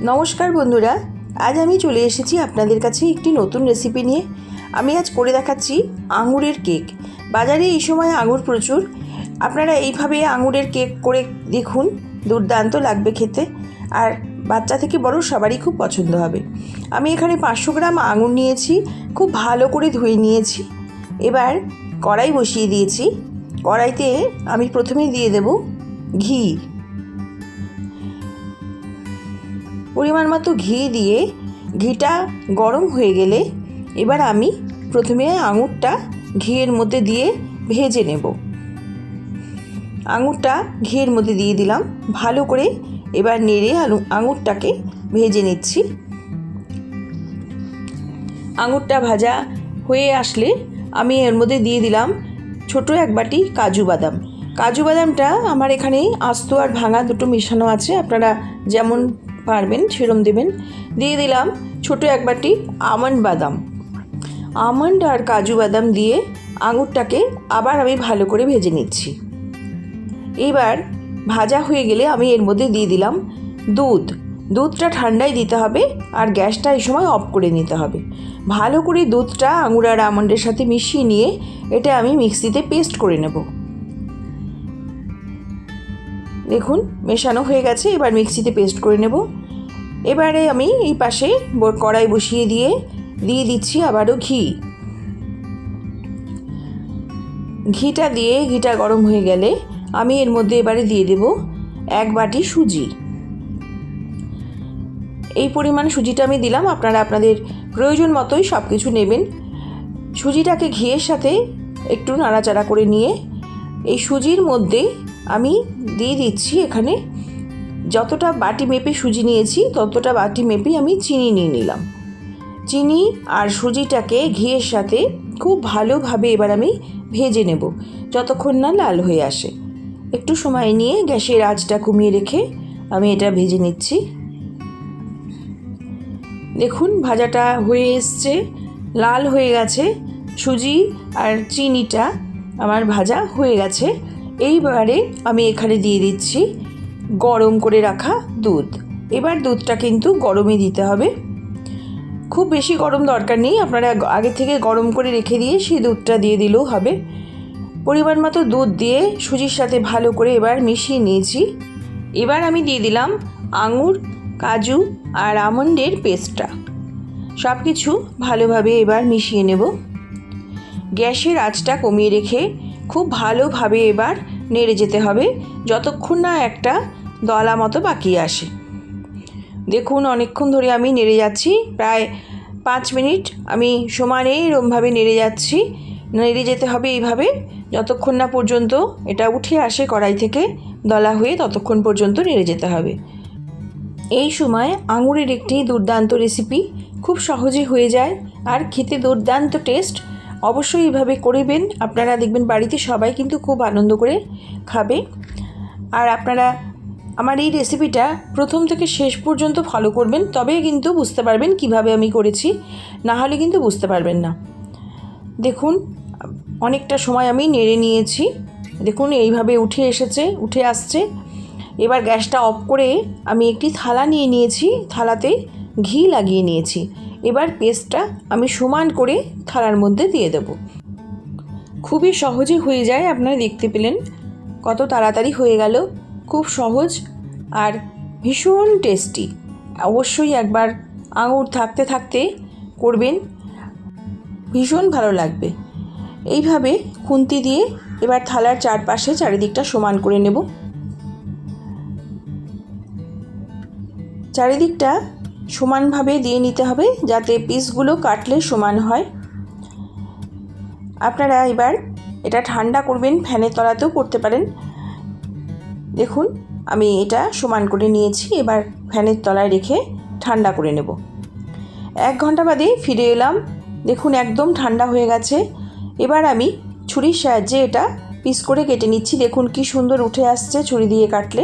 নমস্কার বন্ধুরা, আজ আমি চলে এসেছি আপনাদের কাছে একটি নতুন রেসিপি নিয়ে। আমি আজ করে দেখাচ্ছি আঙুরের কেক। বাজারে এই সময় আঙুর প্রচুর। আপনারা এইভাবে আঙুরের কেক করে দেখুন, দুর্দান্ত লাগবে খেতে, আর বাচ্চা থেকে বড় সবারই খুব পছন্দ হবে। আমি এখানে 500 গ্রাম আঙুর নিয়েছি, খুব ভালো করে ধুয়ে নিয়েছি। এবার কড়াই বসিয়ে দিয়েছি। কড়াইতে আমি প্রথমে দিয়ে দেব ঘি। পরিমাণ মতো ঘি দিয়ে ঘিটা গরম হয়ে গেলে এবার আমি প্রথমে আঙুরটা ঘিয়ের মধ্যে দিয়ে ভেজে নেব। আঙুরটা ঘিয়ের মধ্যে দিয়ে দিলাম, ভালো করে এবার নেড়ে আঙুরটাকে ভেজে নিচ্ছি। আঙুরটা ভাজা হয়ে আসলে আমি এর মধ্যে দিয়ে দিলাম ছোট এক বাটি কাজু বাদাম। কাজু বাদামটা আমার এখানে আস্ত আর ভাঙা দুটো মেশানো আছে, আপনারা যেমন পারবেন সেরম দেবেন। দিয়ে দিলাম ছোট এক বাটি আমন্ড বাদাম। আমন্ড আর কাজু বাদাম দিয়ে আঙুরটাকে আবার আমি ভালো করে ভেজে নিচ্ছি। এবার ভাজা হয়ে গেলে আমি এর মধ্যে দিয়ে দিলাম দুধ। দুধটা ঠান্ডায় দিতে হবে আর গ্যাসটা এই সময় অফ করে নিতে হবে। ভালো করে দুধটা আঙুর আর আমন্ডের সাথে মিশিয়ে নিয়ে এটা আমি মিক্সিতে পেস্ট করে নেব। দেখুন মেশানো হয়ে গেছে, এবার মিক্সিতে পেস্ট করে নেব। এবারে আমি এই পাশে কড়াই বসিয়ে দিয়ে দিচ্ছি আবারও ঘি। ঘিটা গরম হয়ে গেলে আমি এর মধ্যে এবারে দিয়ে দেব এক বাটি সুজি। এই পরিমাণ সুজিটা আমি দিলাম, আপনারা আপনাদের প্রয়োজন মতোই সব কিছু নেবেন। সুজিটাকে ঘিয়ের সাথে একটু নাড়াচাড়া করে নিয়ে এই সুজির মধ্যে আমি দিয়ে দিচ্ছি, এখানে যতটা বাটি মেপে সুজি নিয়েছি ততটা বাটি মেপেই আমি চিনি নিয়ে নিলাম। চিনি আর সুজিটাকে ঘিয়ের সাথে খুব ভালোভাবে এবার আমি ভেজে নেব যতক্ষণ না লাল হয়ে আসে। একটু সময় নিয়ে গ্যাসের আঁচটা কমিয়ে রেখে আমি এটা ভেজে নিচ্ছি। দেখুন ভাজাটা হয়ে এসছে, লাল হয়ে গেছে, সুজি আর চিনিটা আমার ভাজা হয়ে গেছে। এইবারে আমি এখানে দিয়ে দিচ্ছি গরম করে রাখা দুধ। এবার দুধটা কিন্তু গরমই দিতে হবে, খুব বেশি গরম দরকার নেই, আপনারা আগে থেকে গরম করে রেখে দিয়ে সেই দুধটা দিয়ে দিলেও হবে। পরিমাণ মতো দুধ দিয়ে সুজির সাথে ভালো করে এবার মিশিয়ে নিয়েছি। এবার আমি দিয়ে দিলাম আঙুর, কাজু আর আমন্ডের পেস্টটা। সব কিছু ভালোভাবে এবার মিশিয়ে নেব। গ্যাসের আঁচটা কমিয়ে রেখে খুব ভালোভাবে এবার নেড়ে যেতে হবে যতক্ষণ না একটা দলা মতো পাকিয়ে আসে। দেখুন অনেকক্ষণ ধরে আমি নেড়ে যাচ্ছি, প্রায় 5 মিনিট আমি সমানে এরমভাবে নেড়ে যাচ্ছি। নেড়ে যেতে হবে এইভাবে যতক্ষণ না পর্যন্ত এটা উঠে আসে কড়াই থেকে দলা হয়ে, ততক্ষণ পর্যন্ত নেড়ে যেতে হবে। এই সময় আঙুরের একটি দুর্দান্ত রেসিপি, খুব সহজে হয়ে যায় আর খেতে দুর্দান্ত টেস্ট। অবশ্যই এইভাবে করবেন, আপনারা দেখবেন বাড়িতে সবাই কিন্তু খুব আনন্দ করে খাবে। আর আপনারা আমার এই রেসিপিটা প্রথম থেকে শেষ পর্যন্ত ফলো করবেন, তবে কিন্তু বুঝতে পারবেন কিভাবে আমি করেছি, না হলে কিন্তু বুঝতে পারবেন না। দেখুন অনেকটা সময় আমি নেড়ে নিয়েছি, দেখুন এইভাবে উঠে আসছে। এবার গ্যাসটা অফ করে আমি একটি থালা নিয়ে নিয়েছি, থালাতে ঘি লাগিয়ে নিয়েছি। এবার পেস্টটা আমি সমান করে থালার মধ্যে দিয়ে দেব। খুবই সহজে হয়ে যায়, আপনারা দেখতে পেলেন কত তাড়াতাড়ি হয়ে গেল, খুব সহজ আর ভীষণ টেস্টি। অবশ্যই একবার আঙুর থাকতে থাকতে করবেন, ভীষণ ভালো লাগবে। এইভাবে খুন্তি দিয়ে এবার থালার চারিদিকটা সমান করে নেব। চারিদিকটা সমানভাবে দিয়ে নিতে হবে যাতে পিসগুলো কাটলে সমান হয়। আপনারা এবার এটা ঠান্ডা করবেন, ফ্যানের তলাতেও করতে পারেন। দেখুন আমি এটা সমান করে নিয়েছি, এবার ফ্যানের তলায় রেখে ঠান্ডা করে নেব। 1 ঘন্টা বাদে ফিরে এলাম, দেখুন একদম ঠান্ডা হয়ে গেছে। এবার আমি ছুরির সাহায্যে এটা পিস করে কেটে নিচ্ছি। দেখুন কি সুন্দর উঠে আসছে, ছুরি দিয়ে কাটলে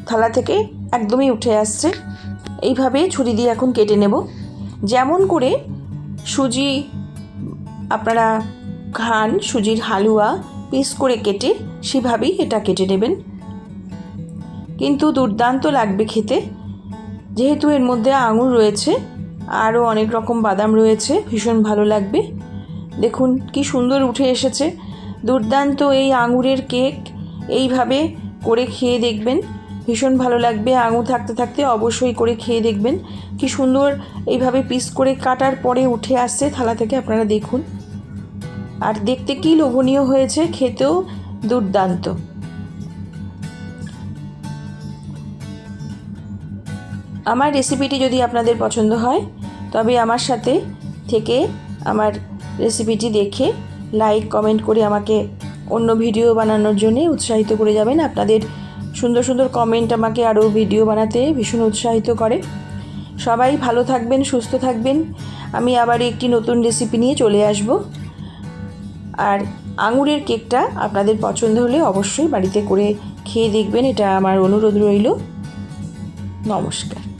থালা থেকে একদমই উঠে আসছে। এইভাবে ছুরি দিয়ে এখন কেটে নেব। যেমন করে সুজি আপনারা খান, সুজির হালুয়া পিস করে কেটে, সেভাবেই এটা কেটে নেবেন, কিন্তু দুর্দান্ত লাগবে খেতে। যেহেতু এর মধ্যে আঙুর রয়েছে, আরও অনেক রকম বাদাম রয়েছে, ভীষণ ভালো লাগবে। দেখুন কি সুন্দর উঠে এসেছে, দুর্দান্ত এই আঙুরের কেক। এইভাবে করে খেয়ে দেখবেন, ভীষণ ভালো লাগবে। আঙুর থাকতে থাকতে অবশ্যই করে খেয়ে দেখবেন। কি সুন্দর এইভাবে পিস করে কাটার পরে উঠে আসছে থালা থেকে, আপনারা দেখুন। আর দেখতে কি লোভনীয় হয়েছে, খেতেও দুর্দান্ত। আমার রেসিপিটি যদি আপনাদের পছন্দ হয় তবে আমার সাথে থেকে আমার রেসিপিটি দেখে লাইক কমেন্ট করে আমাকে অন্য ভিডিও বানানোর জন্য উৎসাহিত করে যাবেন। আপনাদের সুন্দর সুন্দর কমেন্ট আমাকে আরও ভিডিও বানাতে ভীষণ উৎসাহিত করে। সবাই ভালো থাকবেন, সুস্থ থাকবেন। আমি আবার একটি নতুন রেসিপি নিয়ে চলে আসব। আর আঙুরের কেকটা আপনাদের পছন্দ হলে অবশ্যই বাড়িতে করে খেয়ে দেখবেন, এটা আমার অনুরোধ রইল। নমস্কার।